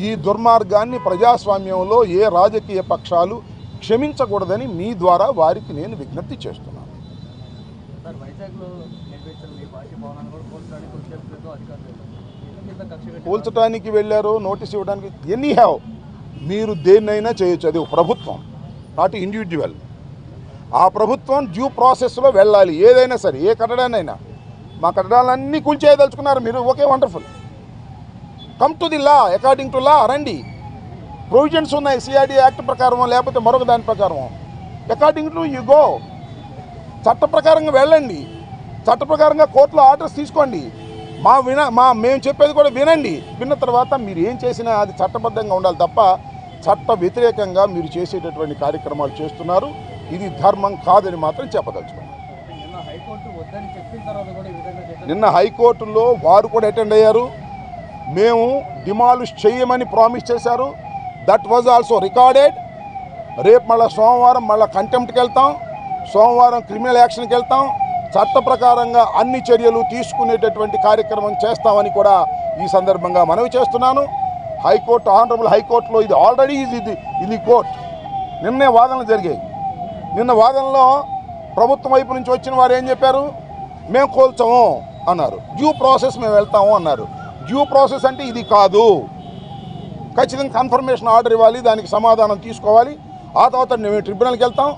ఈ దుర్మార్గాన్ని ప్రజాస్వామ్యంలో ఏ రాజకీయ పక్షాలు క్షమించకూడదని మీ ద్వారా వారికి నేను విజ్ఞప్తి చేస్తున్నాను. కూల్చడానికి వెళ్ళారు, నోటీస్ ఇవ్వడానికి ఎనీ హ్యావ్ మీరు దేన్నైనా చేయొచ్చు. అది ప్రభుత్వం, నాట్ ఇండివిజువల్. ఆ ప్రభుత్వం డ్యూ ప్రాసెస్లో వెళ్ళాలి. ఏదైనా సరే, ఏ కట్టడానైనా. మా కట్టడాలన్నీ కూల్చేయదలుచుకున్నారు మీరు, okay, wonderful. Come to the law, according to law రండి. ప్రొవిజన్స్ ఉన్నాయి సిఆర్డీ యాక్ట్ ప్రకారం, లేకపోతే మరొక దాని ప్రకారం. According to you go. చట్ట ప్రకారంగా వెళ్ళండి, చట్ట ప్రకారంగా కోర్టులో ఆర్డర్స్ తీసుకోండి. మేము చెప్పేది కూడా వినండి. విన్న తర్వాత మీరు ఏం చేసినా అది చట్టబద్ధంగా ఉండాలి తప్ప చట్ట వ్యతిరేకంగా మీరు చేసేటటువంటి కార్యక్రమాలు చేస్తున్నారు. ఇది ధర్మం కాదని మాత్రం చెప్పదలుచుకున్నాను. నిన్న హైకోర్టులో వారు కూడా అటెండ్ అయ్యారు. మేము డిమాలిష్ చేయమని ప్రామిస్ చేశారు. That was also recorded. రేపు మళ్ళీ సోమవారం మళ్ళీ కంటెంప్ట్కి వెళ్తాం, సోమవారం క్రిమినల్ యాక్షన్కి వెళ్తాం. చట్ట ప్రకారంగా అన్ని చర్యలు తీసుకునేటటువంటి కార్యక్రమం చేస్తామని కూడా ఈ సందర్భంగా మనవి చేస్తున్నాను. హైకోర్టు, ఆనరబుల్ హైకోర్టులో ఇది ఆల్రెడీ ఇది కోర్ట్. నిన్నే వాదనలు జరిగాయి. నిన్న వాదనలో ప్రభుత్వం వైపు నుంచి వచ్చిన వారు ఏం చెప్పారు? మేము కోల్చము అన్నారు. డ్యూ ప్రాసెస్ మేము వెళ్తాము అన్నారు. డ్యూ ప్రాసెస్ అంటే ఇది కాదు. ఖచ్చితంగా కన్ఫర్మేషన్ ఆర్డర్ ఇవ్వాలి, దానికి సమాధానం తీసుకోవాలి. ఆ తర్వాత మేము ట్రిబ్యునల్కి వెళ్తాం.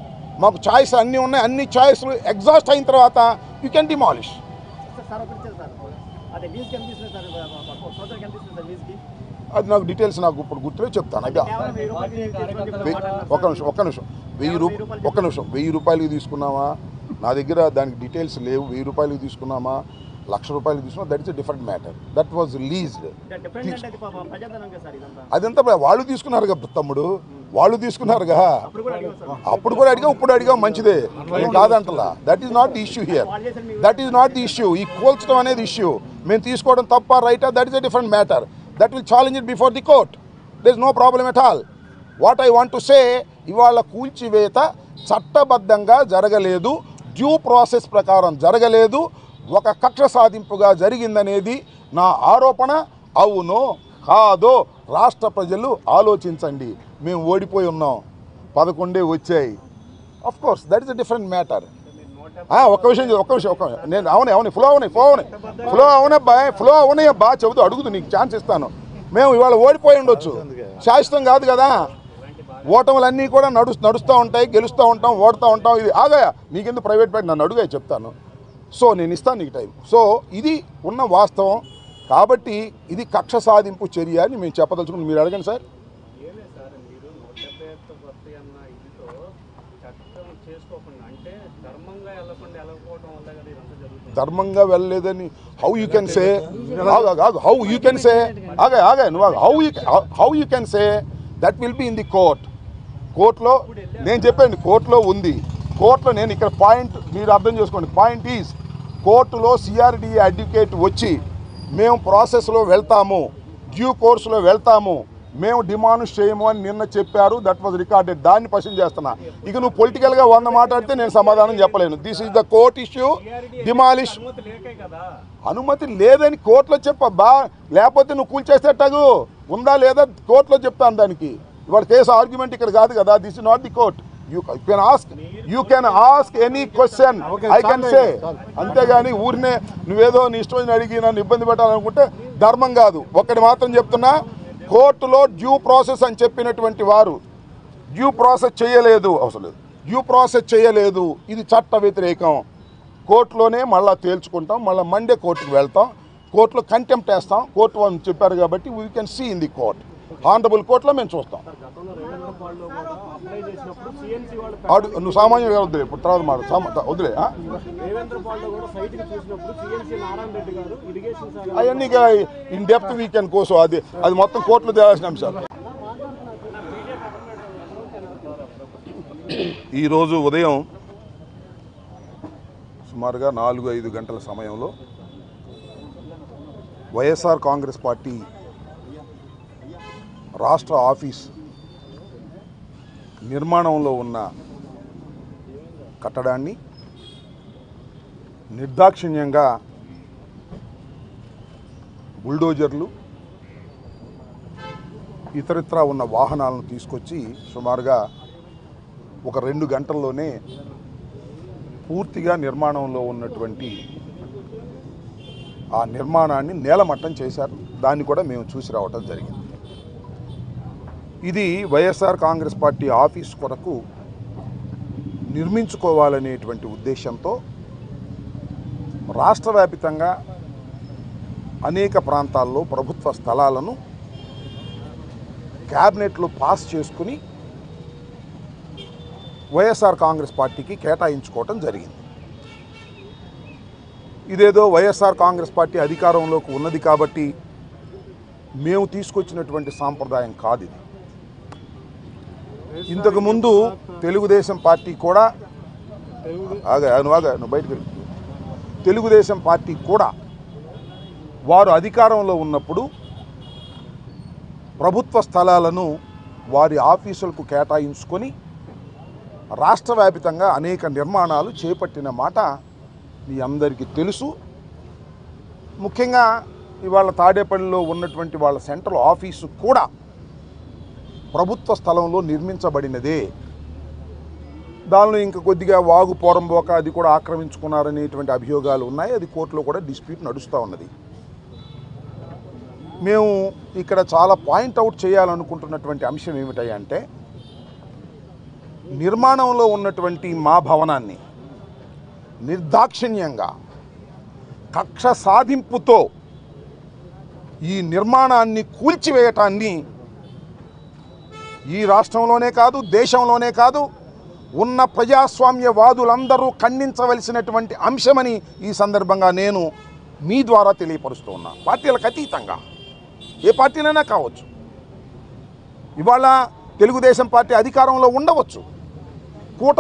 మాకు ఛాయిస్ అన్నీ ఉన్నాయి. అన్ని ఛాయిస్లు ఎగ్జాస్ట్ అయిన తర్వాత యూ కెన్ డిమాలిష్. అది నాకు డీటెయిల్స్ నాకు ఇప్పుడు గుర్తులే చెప్తాను. అదే ఒక్క నిమిషం 1000 రూపాయలకి తీసుకున్నామా? నా దగ్గర దానికి డీటెయిల్స్ లేవు. 1000 రూపాయలకి తీసుకున్నామా, 1,00,000 రూపాయలకి తీసుకున్నా, that is a different matter. That was leased. అదంతా వాళ్ళు తీసుకున్నారు కదా తమ్ముడు, వాళ్ళు తీసుకున్నారుగా. అప్పుడు కూడా అడిగా, ఇప్పుడు అడిగా, మంచిదే, నేను కాదంటలా. That is not the issue here. That is not the issue. ఈ కోల్చడం అనేది ఇష్యూ. మేము తీసుకోవడం తప్ప రైటా, that is a different matter. That will challenge it before the court. There is no problem at all. What I want to say, ఇవాళ కూల్చివేత చట్టబద్ధంగా జరగలేదు, డ్యూ ప్రాసెస్ ప్రకారం జరగలేదు, ఒక కక్ష సాధింపుగా జరిగిందనేది నా ఆరోపణ. అవునో కాదో రాష్ట్ర ప్రజలు ఆలోచించండి. మేము ఓడిపోయి ఉన్నాం, 11 వచ్చాయి. Of course that is a different matter. ఒక్క విషయం నేను అవునే ఫ్లో అవునాయి అబ్బా, చెబుతూ అడుగుతూ నీకు ఛాన్స్ ఇస్తాను. మేము ఇవాళ ఓడిపోయి ఉండొచ్చు, శాశ్వతం కాదు కదా. ఓటములన్నీ కూడా నడుస్తూ ఉంటాయి, గెలుస్తూ ఉంటాం, ఓడుతూ ఉంటాం. ఇది ఆగాయా నీకెందుకు ప్రైవేట్ బ్యాంక్, నన్ను అడుగా చెప్తాను. సో నేను ఇస్తాను నీకు టైం. సో ఇది ఉన్న వాస్తవం. కాబట్టి ఇది కక్ష సాధింపు చర్య అని మేము చెప్పదలుచుకున్నాం. మీరు అడగండి సార్. ధర్మంగా వెళ్ళలేదని how you can say, how you can say that will be in the court. కోర్టులో నేను చెప్పండి, కోర్టులో ఉంది. కోర్టులో నేను ఇక్కడ పాయింట్ మీరు అర్థం చేసుకోండి. పాయింట్ ఈజ్, కోర్టులో సిఆర్డీఏ అడ్వకేట్ వచ్చి మేము ప్రాసెస్లో వెళ్తాము, డ్యూ కోర్సులో వెళ్తాము, మేము డిమాండ్ చేయము అని నిన్న చెప్పారు. That was recorded. దాన్ని క్వశ్చన్ చేస్తున్నా. ఇక నువ్వు పొలిటికల్గా 100 మాట్లాడితే నేను సమాధానం చెప్పలేను. This is the court issue. Demolish అనుమతి లేదని కోర్టులో చెప్పబ్బా, లేకపోతే నువ్వు కూల్చేసేటగు ఉందా లేదా కోర్టులో చెప్తాను. దానికి ఇవాళ కేసు ఆర్గ్యుమెంట్ ఇక్కడ కాదు కదా. This is not the court. You can ask any question. I can say. అంతేగాని ఊరినే నువ్వేదో నీ ఇష్టం అడిగి నన్ను ఇబ్బంది పెట్టాలనుకుంటే ధర్మం కాదు. ఒక్కటి మాత్రం చెప్తున్నా, కోర్టులో డ్యూ ప్రాసెస్ అని చెప్పినటువంటి వారు డ్యూ ప్రాసెస్ చేయలేదు, అవసరం లేదు, డ్యూ ప్రాసెస్ చేయలేదు, ఇది చట్ట వ్యతిరేకం. కోర్టులోనే మళ్ళీ తేల్చుకుంటాం, మళ్ళీ మండే కోర్టుకు వెళ్తాం, కోర్టులో కంటెంప్ట్ వేస్తాం. కోర్టు వాళ్ళు చెప్పారు కాబట్టి we can see in the court. Honourable కోర్టులో మేము చూస్తాం. నువ్వు సామాన్యుడు వదిలే, ఇప్పుడు తర్వాత మాట వదిలే. అవన్నీ in depth we can course. అది మొత్తం కోర్టులో తేవాల్సిన అంశాలు. ఈరోజు ఉదయం సుమారుగా 4-5 గంటల సమయంలో వైఎస్ఆర్ కాంగ్రెస్ పార్టీ రాష్ట్ర ఆఫీస్ నిర్మాణంలో ఉన్న కట్టడాన్ని నిర్దాక్షిణ్యంగా బుల్డోజర్లు, ఇతరత్రా ఉన్న వాహనాలను తీసుకొచ్చి సుమారుగా ఒక 2 గంటల్లోనే పూర్తిగా నిర్మాణంలో ఉన్నటువంటి ఆ నిర్మాణాన్ని నేలమట్టం చేశారు. దాన్ని కూడా మేము చూసి రావటం జరిగింది. ఇది వైఎస్ఆర్ కాంగ్రెస్ పార్టీ ఆఫీస్ కొరకు నిర్మించుకోవాలనేటువంటి ఉద్దేశంతో రాష్ట్ర వ్యాప్తంగా అనేక ప్రాంతాల్లో ప్రభుత్వ స్థలాలను క్యాబినెట్లో పాస్ చేసుకుని వైఎస్ఆర్ కాంగ్రెస్ పార్టీకి కేటాయించుకోవటం జరిగింది. ఇదేదో వైఎస్ఆర్ కాంగ్రెస్ పార్టీ అధికారంలోకి ఉన్నది కాబట్టి మేము తీసుకొచ్చినటువంటి సాంప్రదాయం కాదు ఇది. ఇంతకుముందు తెలుగుదేశం పార్టీ కూడా తెలుగుదేశం పార్టీ కూడా వారు అధికారంలో ఉన్నప్పుడు ప్రభుత్వ స్థలాలను వారి ఆఫీసులకు కేటాయించుకొని రాష్ట్ర వ్యాప్తంగా అనేక నిర్మాణాలు చేపట్టిన మాట మీ అందరికీ తెలుసు. ముఖ్యంగా ఇవాళ తాడేపల్లిలో ఉన్నటువంటి వాళ్ళ సెంట్రల్ ఆఫీసు కూడా ప్రభుత్వ స్థలంలో నిర్మించబడినదే. దానిలో ఇంకా కొద్దిగా వాగు పోరంబోక అది కూడా ఆక్రమించుకున్నారనేటువంటి అభియోగాలు ఉన్నాయి. అది కోర్టులో కూడా డిస్ప్యూట్ నడుస్తూ ఉన్నది. మేము ఇక్కడ చాలా పాయింట్అవుట్ చేయాలనుకుంటున్నటువంటి అంశం ఏమిటంటే నిర్మాణంలో ఉన్నటువంటి మా భవనాన్ని నిర్దాక్షిణ్యంగా కక్ష సాధింపుతో ఈ నిర్మాణాన్ని కూల్చివేయటాన్ని ఈ రాష్ట్రంలోనే కాదు దేశంలోనే కాదు ఉన్న ప్రజాస్వామ్యవాదులందరూ ఖండించవలసినటువంటి అంశమని ఈ సందర్భంగా నేను మీ ద్వారా తెలియపరుస్తూ ఉన్నా. పార్టీలకు అతీతంగా ఏ పార్టీలైనా కావచ్చు. ఇవాళ తెలుగుదేశం పార్టీ అధికారంలో ఉండవచ్చు,